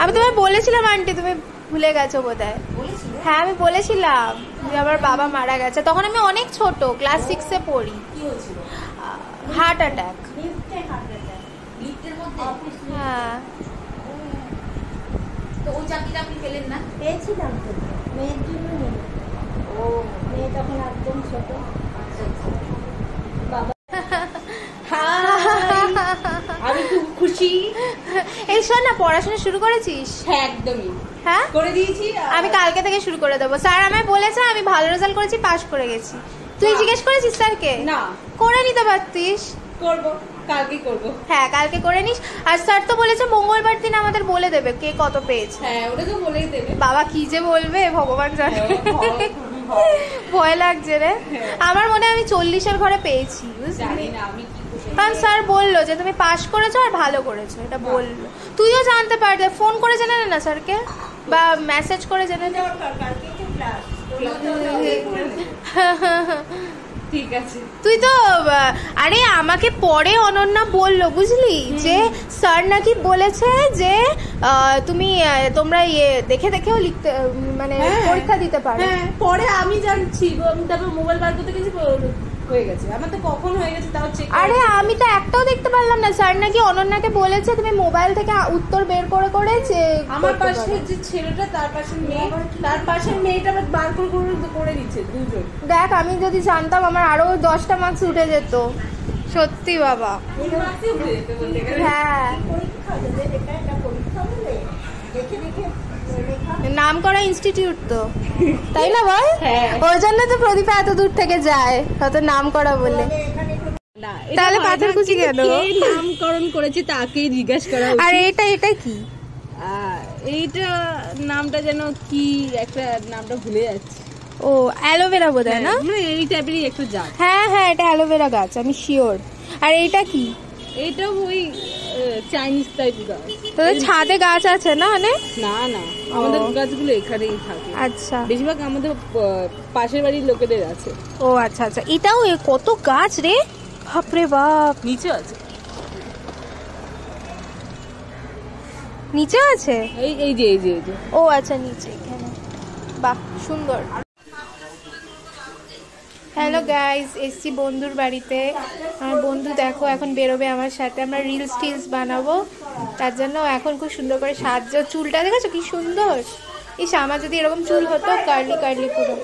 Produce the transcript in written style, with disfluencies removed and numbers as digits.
আমি তোমায় বলেছিলাম আন্টি, তুমি ভুলে গেছো বোধহয়। হ্যাঁ আমি বলেছিলাম যে আমার বাবা মারা গেছে, তখন আমি অনেক ছোট, ক্লাস 6-এ পড়ি। Heart attack. হ্যাঁ তো ওই চাকরিটা আপনি পেলেন না? পেয়েছিলাম তো, মেয়ের জন্য। ও মেয়ে তখন একদম ছোট। বাবা আমি খুব খুশি। এই শোন না, পড়াশোনা শুরু করেছিস? হ্যাঁ একদমই হ্যাঁ করে দিয়েছি। আমি কালকে থেকে শুরু করে দেবো। স্যার আমায় বলেছে আমি ভালো রেজাল্ট করেছি, পাস করে গেছি। তুই জিজ্ঞেস করেছিস স্যারকে? না। করে নিতে পারতিস। করবো, কালকে করবো। হ্যাঁ কালকে করে নিস। আর স্যার তো বলেছে মঙ্গলবার দিন আমাদের বলে দেবে কে কত পেয়েছে। হ্যাঁ ওটা তো বলেই দেবে। বাবা কি যে বলবে ভগবান জানে। ভয় লাগছে রে। আমার মনে হয় আমি 40-এর ঘরে পেয়েছি, বুঝলি? কারণ স্যার বললো যে তুমি পাস করেছো আর ভালো করেছো, এটা বললো। তুইও জানতে পারবে, ফোন করে জেনে নে না স্যারকে, বা মেসেজ করে জেনে নে। ঠিক আছে। তুই তো আরে আমাকে পরে অনন্যা বললো, বুঝলি, যে স্যার নাকি বলেছে যে তুমি তোমরা দেখে দেখেও লিখতে, মানে পরীক্ষা দিতে পারো। হ্যাঁ পরে আমি জানছি, আমি তারপর মোবাইল বার করতে গেছি, হয়ে গেছে। আমার তো কখন হয়ে গেছে তাও চেক। আরে আমি তো একটাও দেখতে পারলাম না। স্যার নাকি অনন্যাকে বলেছে তুমি মোবাইল থেকে উত্তর বের করে করে যে আমার পাশে যে ছেলেটা, তার পাশে মেয়ে, তার পাশে মেয়েটা বার করে দিচ্ছে দুজন। দেখ আমি যদি জানতাম আমার আরো 10টা মার্কস উঠে যেত, সত্যি বাবা। হ্যাঁ নাম করা ইনস্টিটিউট তো, তাই না বল? ওই জন্য তো প্রদীপা এত দূর থেকে যায়, কত নাম করা বলে। তাহলে পাথরকুচি কেন নামকরণ করেছে তাকেই জিজ্ঞাসা করা। আর এটা কি? এইটা নামটা যেন কি একটা, নামটা ভুলে যাচ্ছি। ও অ্যালোভেরা বোধহয় না? এই টাইপেরই একটু জাত। হ্যাঁ হ্যাঁ এটা অ্যালোভেরা গাছ, আমি শিওর। আর এইটা কি? এইটা ওই চাইনিজ টাইপ গাছ। তোদের ছাদে গাছ আছে না অনেক? না না, আমাদের গাছগুলো এখানেই থাকে। আচ্ছা, বেশিরভাগ আমাদের পাশের বাড়ির লোকেদের আছে। ও আচ্ছা আচ্ছা। এটাও কত গাছ রে, বাপরে বাপ। নিচে আছে, নিচে আছে? এই যে ও আচ্ছা নিচে, এখানে। বাহ সুন্দর। হ্যালো গাইস, এসছি বন্ধুর বাড়িতে। আমার বন্ধু দেখো এখন বেরোবে আমার সাথে, আমরা রিলস টিলস বানাবো, তার জন্য এখন খুব সুন্দর করে সাজছে। চুলটা দেখেছো কি সুন্দর? ইস আমার যদি এরকম চুল হতো, কার্লি কার্লি পুরো।